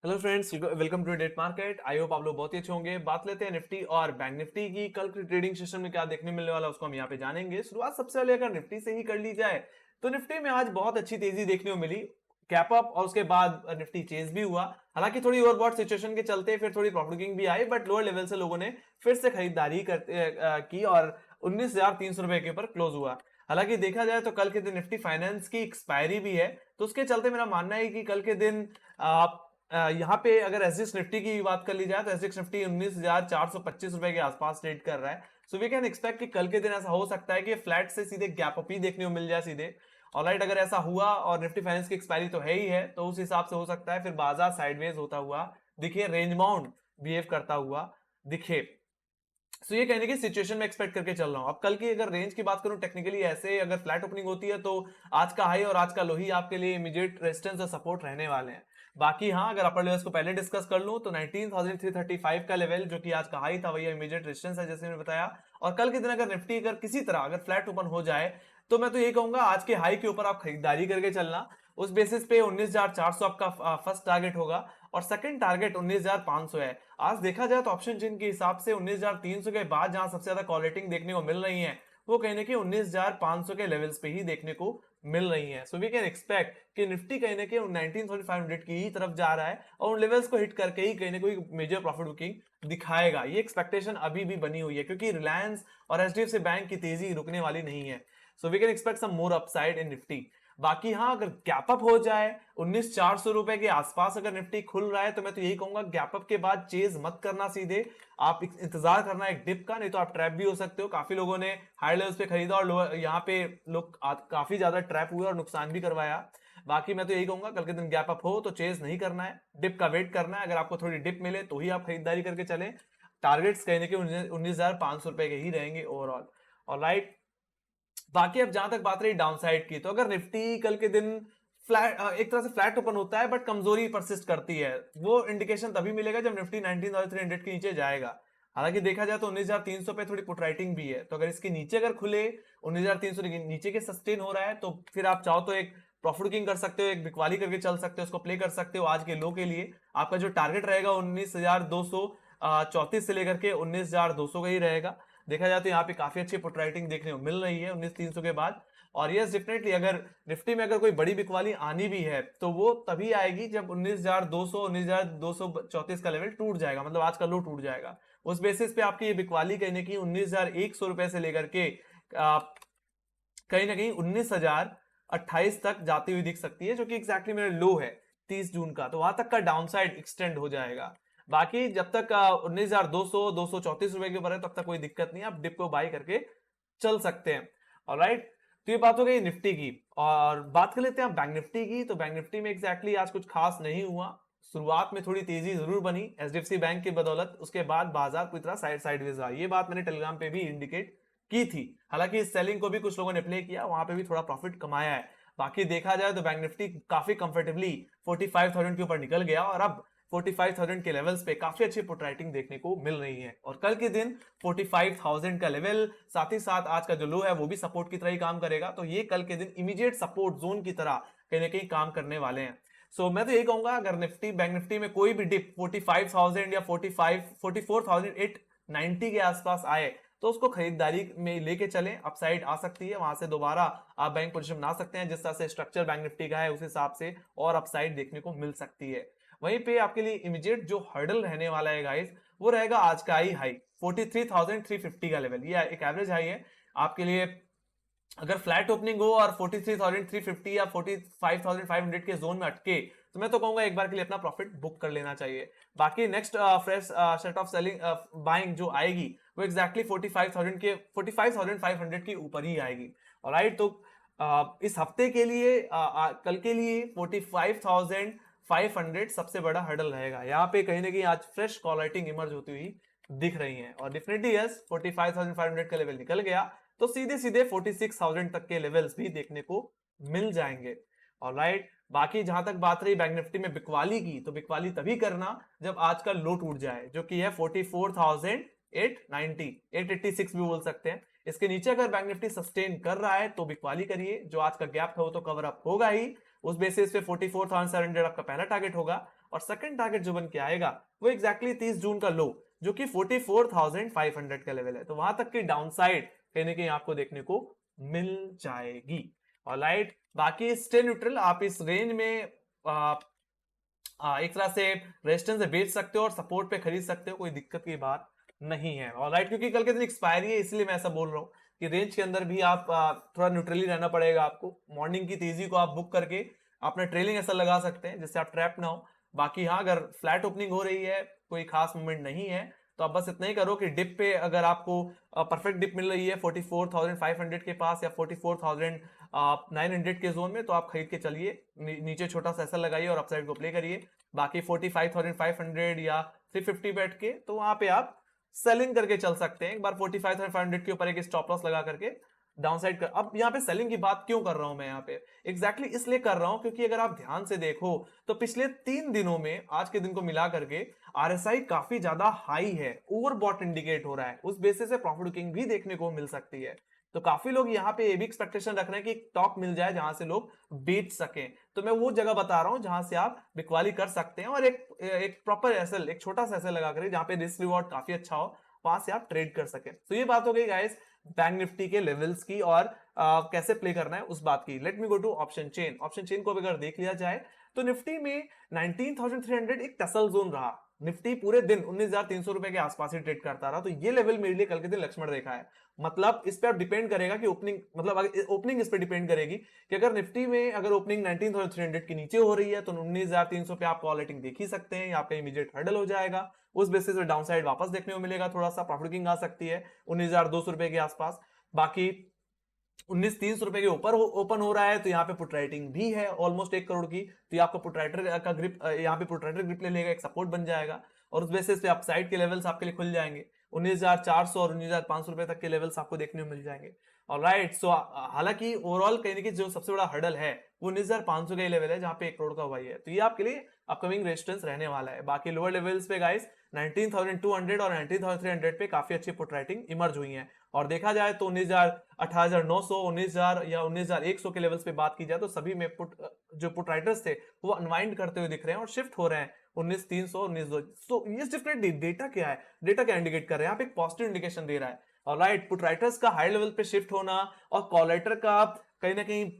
Hello friends, welcome to the market. I hope आप लोग बहुत ही अच्छे होंगे। बात लेते हैं निफ्टी और बैंक निफ्टी की। कल की ट्रेडिंग सेशन में क्या देखने मिलने वाला है उसको हम यहाँ पे जानेंगे। शुरुआत सबसे पहले अगर निफ्टी से ही कर ली जाए तो निफ्टी में आज बहुत अच्छी तेजी देखने को मिली। कैप अप और उसके बाद निफ्टी चेज भी हुआ। हालांकि थोड़ी ओवरबॉट सिचुएशन के चलते फिर थोड़ी प्रॉफिट बुकिंग भी आई, बट लोअर लेवल से लोगों ने फिर से खरीदारी की और 19,300 रुपए के ऊपर क्लोज हुआ। हालांकि देखा जाए तो कल के दिन निफ्टी फाइनेंस की एक्सपायरी भी है, तो उसके चलते मेरा मानना है कि कल के दिन आप यहाँ पे अगर एसजीएक्स निफ्टी की बात कर ली जाए तो एसजीएक्स निफ्टी 19,425 रुपए के आसपास ट्रेड कर रहा है। सो वी कैन एक्सपेक्ट कि कल के दिन ऐसा हो सकता है कि फ्लैट से सीधे गैप अप ही देखने को मिल जाए सीधे। ऑलराइट, अगर ऐसा हुआ और निफ्टी फाइनेंस की एक्सपायरी तो है ही है, तो उस हिसाब से हो सकता है फिर बाजार साइडवेज होता हुआ दिखे, रेंज बाउंड बिहेव करता हुआ दिखे। सो ये कहने की सिचुएशन में एक्सपेक्ट करके चल रहा हूं। अब कल की अगर रेंज की बात करूं, टेक्निकली ऐसे अगर फ्लैट ओपनिंग होती है तो आज का हाई और आज का लो ही आपके लिए इमीडिएट रेजिस्टेंस और सपोर्ट रहने वाले हैं। बाकी हाँ, अगर अपर लेवल्स को पहले डिस्कस कर लूं तो 19,335 का लेवल जो कि आज का हाई था वही इमीडिएट रेजिस्टेंस है, जैसे मैंने बताया। और कल के दिन अगर निफ्टी अगर किसी तरह अगर फ्लैट ओपन हो जाए तो मैं तो ये कहूंगा आज के हाई के ऊपर आप खरीदारी करके चलना। उस बेसिस पे 19,400 आपका फर्स्ट टारगेट होगा और सेकंड टारगेट 19,500 है। आज देखा जाए तो ऑप्शन चिन्ह के हिसाब से 19,300 के बाद जहां सबसे ज्यादा कॉल रेटिंग देखने को मिल रही है वो कहीं ना कहीं 19,500 के लेवल्स पे ही देखने को मिल रही है। सो वी कैन एक्सपेक्ट कि निफ्टी कहीं ना कहीं 19,500 की ही तरफ जा रहा है और उन लेवल्स को हिट करके ही कहीं ना कोई मेजर प्रॉफिट बुकिंग दिखाएगा। ये एक्सपेक्टेशन अभी भी बनी हुई है क्योंकि रिलायंस और एचडीएफसी बैंक की तेजी रुकने वाली नहीं है। So we can expect some more upside in Nifty. बाकी हाँ, अगर गैप अप हो जाए 19,400 रुपए के आसपास अगर निफ्टी खुल रहा है तो मैं तो यही कहूंगा गैप अप के बाद चेज मत करना सीधे। आप इंतजार करना एक डिप का, नहीं तो आप ट्रैप भी हो सकते हो। काफी लोगों ने हाई लेवल्स पे खरीदा और लोअर यहाँ पे लोग काफी ज्यादा ट्रैप हुए और नुकसान भी करवाया। बाकी मैं तो यही कहूंगा कल के दिन गैप अप हो तो चेज नहीं करना है, डिप का वेट करना है। अगर आपको थोड़ी डिप मिले तो ही आप खरीदारी करके चले। टारगेट्स कहने के 19,500 रुपए के ही रहेंगे ओवरऑल। ऑलराइट, बाकी अब जहां तक बात रही डाउन साइड की, तो अगर निफ्टी कल के दिन फ्लैट एक तरह से फ्लैट ओपन होता है बट कमजोरी परसिस्ट करती है, वो इंडिकेशन तभी मिलेगा जब निफ्टी 19,300 के नीचे जाएगा। हालांकि देखा जाए तो 19,300 पे थोड़ी पुट राइटिंग भी है, तो अगर इसके नीचे अगर खुले 19,300 के नीचे के सस्टेन हो रहा है तो फिर आप चाहो तो एक प्रॉफिट बुकिंग कर सकते हो, एक बिकवाली करके चल सकते हो, उसको प्ले कर सकते हो आज के लो के लिए। आपका जो टारगेट रहेगा 19,234 से लेकर के 19,200 का ही रहेगा। देखा जाए तो यहाँ पे काफी अच्छी पुट राइटिंग देखने को मिल रही है 19,300 के बाद। और यस, डेफिनेटली अगर निफ्टी में अगर कोई बड़ी बिकवाली आनी भी है तो वो तभी आएगी जब 19,200 19,234 का लेवल टूट जाएगा, मतलब आज का लो टूट जाएगा। उस बेसिस पे आपकी ये बिकवाली कहीं ना कहीं 19,100 रुपए से लेकर के कहीं ना कहीं 19,028 तक जाती हुई दिख सकती है, जो कि एग्जैक्टली मेरा लो है 30 जून का। तो वहां तक का डाउन साइड एक्सटेंड हो जाएगा। बाकी जब तक 19,200 234 रुपए के ऊपर है तब तक कोई दिक्कत नहीं है, आप डिप को बाई करके चल सकते हैं। ऑलराइट, तो ये बात हो गई निफ्टी की। और बात कर लेते हैं बैंक निफ्टी की। तो बैंक निफ्टी में एग्जैक्टली आज कुछ खास नहीं हुआ। शुरुआत में थोड़ी तेजी जरूर बनी एचडीएफसी बैंक की बदौलत, उसके बाद बाजार पूरी तरह साइडवेज रहा। ये बात मैंने टेलीग्राम पे भी इंडिकेट की थी। हालांकि इस सेलिंग को भी कुछ लोगों ने प्ले किया, वहां पे भी थोड़ा प्रॉफिट कमाया है। बाकी देखा जाए तो बैंक निफ्टी काफी कंफर्टेबली 45,000 के ऊपर निकल गया और अब 45,000 के लेवल्स पे काफी अच्छी पुट राइटिंग देखने को मिल रही है। और कल के दिन 45,000 का लेवल, साथ ही साथ आज का जो लो है वो भी सपोर्ट की तरह ही काम करेगा। तो ये कल के दिन इमीडिएट सपोर्ट जोन की तरह कहीं ना कहीं काम करने वाले हैं। सो मैं तो ये कहूंगा अगर निफ्टी बैंक निफ्टी में कोई भी डिप 45,000 या 44,890 के आसपास आए तो उसको खरीदारी में लेके चलें। अपसाइड आ सकती है, वहां से दोबारा आप बैंक पोजीशन बना सकते हैं। जिस तरह से स्ट्रक्चर बैंक निफ्टी का है उस हिसाब से और अपसाइड देखने को मिल सकती है। वहीं पे आपके लिए इमीडिएट जो हर्डल रहने वाला है गाइस, वो रहेगा आज का हाई 43,350 का लेवल। ये एक एवरेज हाई है आपके लिए। अगर फ्लैट ओपनिंग हो और 43,350 या 45,500 के जोन में अटके तो मैं तो कहूंगा एक बार के लिए अपना प्रॉफिट बुक कर लेना चाहिए। बाकी next fresh set of selling buying जो आएगी वो एग्जैक्टली 45,500 के ऊपर ही आएगी। ऑलराइट, तो इस हफ्ते के लिए कल के लिए 45,500 सबसे बड़ा हर्डल रहेगा। यहाँ पे कहीं ना कहीं आज फ्रेश कॉल राइटिंग इमर्ज होती हुई दिख रही है। और डेफिनेटली यस, 45,500 का लेवल निकल गया तो सीधे सीधे 46,000 तक के लेवल्स भी देखने को मिल जाएंगे। ऑलराइट, बाकी जहां तक बात रही बैंक निफ्टी में बिकवाली की, तो बिकवाली तभी करना जब आज का लो टूट जाए, जो कि है 44,890 886 भी बोल सकते हैं। इसके नीचे अगर बैंक निफ्टी सस्टेन कर रहा है तो बिकवाली करिए, जो आज का गैप था वो तो कवर अप होगा ही। उस बेसिस पे 44,700 आपका पहला टारगेट होगा, और सेकंड टारगेट जो बन के आएगा वो एग्जैक्टली 30 जून का लो, जो कि 44,500 का लेवल है। तो वहां तक की डाउनसाइड कहीं ना कहीं आपको देखने को मिल जाएगी। ऑलराइट, बाकी स्टे न्यूट्रल, आप इस रेंज में एक तरह से रेजिस्टेंस से बेच सकते हो और सपोर्ट पे खरीद सकते हो, कोई दिक्कत की बात नहीं है। ऑलराइट, क्योंकि कल के दिन एक्सपायरी है इसलिए मैं ऐसा बोल रहा हूँ कि रेंज के अंदर भी आप थोड़ा न्यूट्रली रहना पड़ेगा आपको। मॉर्निंग की तेजी को आप बुक करके अपना ट्रेलिंग ऐसा लगा सकते हैं जिससे आप ट्रैप ना हो। बाकी हाँ, अगर फ्लैट ओपनिंग हो रही है, कोई खास मूवमेंट नहीं है, तो आप बस इतना ही करो कि डिप पे अगर आपको परफेक्ट डिप मिल रही है 44,500 के पास या 44,900 के जोन में, तो आप खरीद के चलिए, नीचे छोटा सा ऐसा लगाइए और अपसाइड को प्ले करिए। बाकी 45,500 या 350 बैठ के तो वहां पे आप सेलिंग करके चल सकते हैं। एक बार 45,500 के ऊपर एक स्टॉप लॉस लगा करके डाउनसाइड कर। अब यहाँ पे सेलिंग की बात क्यों कर रहा हूं मैं यहाँ पे, एग्जैक्टली इसलिए कर रहा हूं क्योंकि अगर आप ध्यान से देखो तो पिछले 3 दिनों में आज के दिन को मिला करके आरएसआई काफी ज्यादा हाई है, ओवरबॉट इंडिकेट हो रहा है। उस बेसिस से प्रॉफिट बुकिंग भी देखने को मिल सकती है। तो काफी लोग यहाँ पे ये भी एक्सपेक्टेशन रख रहे हैं कि एक टॉप मिल जाए जहां से लोग बेच सकें। तो मैं वो जगह बता रहा हूं जहां से आप बिकवाली कर सकते हैं, और एक प्रॉपर एसएल, एक छोटा सा एसएल लगा करें जहां पे रिस्क रिवॉर्ड काफी अच्छा हो, वहां से आप ट्रेड कर सके। तो ये बात हो गई गाइस बैंक निफ्टी के लेवल्स की और कैसे प्ले करना है उस बात की। Let me go to option chain. Option chain को अगर देख लिया जाए तो निफ्टी में 19,300 एक टसल जोन रहा। निफ्टी पूरे दिन 19,300 रुपए के आसपास ही ट्रेड करता रहा। तो ये लेवल मेरे लिए कल के दिन लक्ष्मण रेखा है। मतलब इस पे आप डिपेंड करेगा कि ओपनिंग, मतलब ओपनिंग इस पे डिपेंड करेगी कि अगर निफ्टी में अगर ओपनिंग 19,300 के नीचे हो रही है तो 19,300 पे आप कॉल रेटिंग देख ही सकते हैं, यहाँ पे इमीडिएट हर्डल हो जाएगा। उस बेसिस पे डाउनसाइड वापस देखने को मिलेगा, थोड़ा सा प्रॉफिट बुकिंग आ सकती है 19,200 रुपए के आसपास। बाकी 19,300 रुपए के ऊपर ओपन हो रहा है तो यहाँ पे पुट राइटिंग भी है ऑलमोस्ट 1 करोड़ की, तो ये आपका पुट राइटर का ग्रिप, यहाँ पे पुट राइटर ग्रिप ले लेगा, एक सपोर्ट बन जाएगा, और उस बेसिस पे अपसाइड के लेवल्स आपके लिए खुल जाएंगे। 19,400 और 19,500 रुपए तक के लेवल्स आपको देखने को मिल जाएंगे। ऑलराइट, सो हालांकि ओवरऑल कहीं ना जो सबसे बड़ा हर्डल है वो 19,500 का ही लेवल है जहां पे 1 करोड़ का हुआ है, तो ये आपके लिए अपकमिंग रेजिस्टेंस रहने वाला है। बाकी लोअर लेवल्स पे गाइस 19,200 और 19,300 पे काफी अच्छी पुट राइटिंग इमर्ज हुई है। और देखा जाए तो 19,000, 18,900, 19,000 या 19,100 के लेवल्स पे बात की जाए तो सभी में जो पुट राइटर्स थे वो अनवाइंड करते हुए दिख रहे हैं और शिफ्ट हो रहे हैं 19,300, 19,200। तो ये डिफरेंट डेटा क्या है, डेटा क्या इंडिकेट कर रहे हैं, यहाँ पे एक पॉजिटिव इंडिकेशन दे रहा है। ऑलराइट, पुट राइटर्स का हाई लेवल पे शिफ्ट होना और कॉल राइटर का कहीं ना कहीं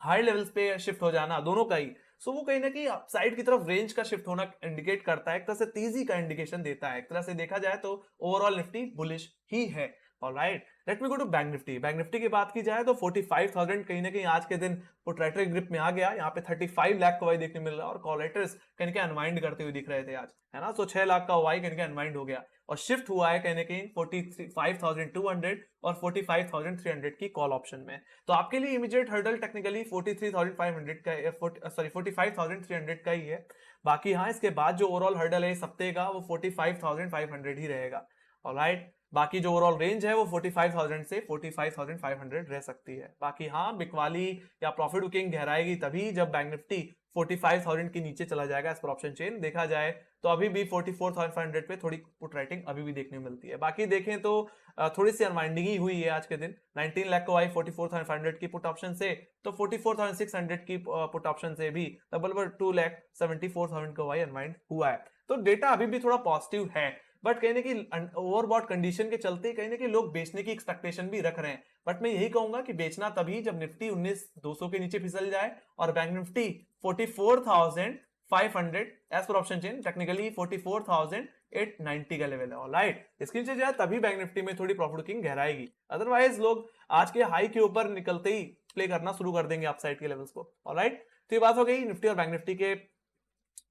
हाई लेवल्स पे शिफ्ट हो जाना, दोनों का ही, सो वो कहीं ना कहीं अपसाइड की तरफ रेंज का शिफ्ट होना इंडिकेट करता है, एक तरह से तेजी का इंडिकेशन देता है। एक तरह से देखा जाए तो ओवरऑल निफ्टी बुलिश ही है। Alright, let me go to bank Nifty. Bank Nifty की बात की जाए तो 45,000 कहीं ना कहीं आज के दिन पुट राइटर ग्रिप में आ गया। यहाँ पे 35 लाख का वाई देखने मिल रहा है और कॉल राइटर्स कहीं ना अनवाइंड करते हुए दिख रहे थे आज, है ना। तो 6 लाख का वाई कहीं अनवाइंड हो गया और शिफ्ट हुआ है कहीं ना कहीं 45,200 और 45,300 की कॉल ऑप्शन में। तो आपके लिए इमीडिएट हर्डल टेक्निकली 43,500 का, सॉरी 45,300 का ही है। बाकी हाँ, इसके बाद जो ओवरऑल हर्डल है इस हफ्ते का वो 45,500 ही रहेगा। ऑलराइट, बाकी जो ओवरऑल रेंज है वो 45,000 से 45,500 रह सकती है। बाकी हाँ, बिकवाली या प्रॉफिट बुकिंग गहराएगी तभी जब बैंक निफ्टी 45,000 के नीचे चला जाएगा एज पर ऑप्शन चेन। देखा जाए तो अभी भी 44,500 पे थोड़ी पुट राइटिंग अभी भी देखने को मिलती है। बाकी देखें तो थोड़ी सी अनवाइंडिंग ही हुई है आज के दिन। 19 लाख को आई 44,500 की पुट ऑप्शन से, तो 44,600 की पुट ऑप्शन से भी डबल 2,74,000 को आई अनवाइंड हुआ है। तो डेटा अभी भी थोड़ा पॉजिटिव है, बट कहीं ना कहीं ओवरबॉट कंडीशन के चलते कहीं ना कहीं लोग बेचने की एक्सपेक्टेशन भी रख रहे हैं। बट मैं यही कहूंगा कि बेचना तभी जब निफ्टी 19,200 के नीचे फिसल जाए और बैंक निफ्टी 44,500 एज पर ऑप्शन चेन टेक्निकली 44,890 का लेवल है। ऑलराइट, इसके नीचे जाए तभी बैंक निफ्टी में थोड़ी प्रॉफिट बुकिंग गहराएगी, अदरवाइज लोग आज के हाई के ऊपर निकलते ही प्ले करना शुरू कर देंगे अपसाइड के लेवल्स को। ऑलराइट, तो ये बात हो गई निफ्टी और बैंक निफ्टी के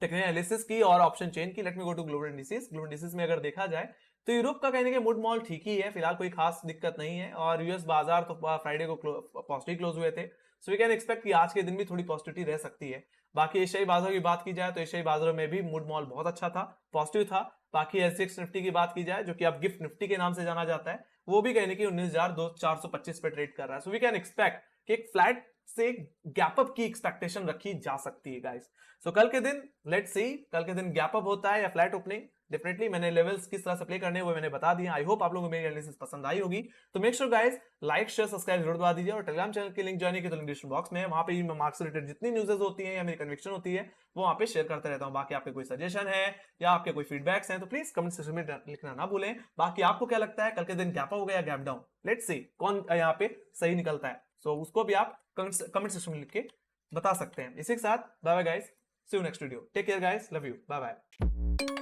टेक्निकल एनालिसिस की और ऑप्शन चेन की। Let me go to global indices. Global indices में अगर देखा जाए तो यूरोप का कहने के मूड मॉल ठीक ही है, फिलहाल कोई खास दिक्कत नहीं है, और यूएस बाजार तो फ्राइडे को पॉजिटिव क्लोज हुए थे, सो वी कैन एक्सपेक्ट कि आज के दिन भी थोड़ी पॉजिटिविटी रह सकती है। बाकी एशियाई बाजारों की बात की जाए तो एशियाई बाजारों में भी मूड मॉल बहुत अच्छा था, पॉजिटिव था। बाकी एसजीएक्स निफ्टी की बात की जाए जो कि अब गिफ्ट निफ्टी के नाम से जाना जाता है, वो भी कहने की 19,425 पे ट्रेड कर रहा है। सो वी कैन एक्सपेक्ट कि एक फ्लैट से गैप अप की एक्सपेक्टेशन रखी जा सकती है गाइस। सो कल के दिन लेट्स सी, कल के दिन गैप अप होता है या फ्लैट ओपनिंग, डेफिनेटली मैंने लेवल्स किस तरह से प्ले करने हैं वो मैंने बता दिया। आई होप आप लोगों को मेरी एनालिसिस पसंद आई होगी। तो make sure guys like share subscribe जरूर दबा दीजिए, और टेलीग्राम चैनल की लिंक ज्वाइन की तो लिंक डिस्क्रिप्शन बॉक्स में है, वहां पे भी मैं मार्क्स रिलेटेड जितनी न्यूज़ेस होती है या मेरी कन्विक्शन होती है वो वहां पे शेयर करते रहता हूँ। बाकी आपके कोई सजेशन है या आपके कोई फीडबैक्स हैं तो प्लीज कमेंट सेक्शन में लिखना ना भूलें। बाकी आपको क्या लगता है कल के दिन गैप अप होगा या गैप डाउन, लेट्स सी कौन यहाँ पे सही निकलता है। सो उसको भी आप कमेंट सेक्शन में लिख के बता सकते हैं। इसी के साथ bye bye guys, see you next video, take care guys, love you, bye bye.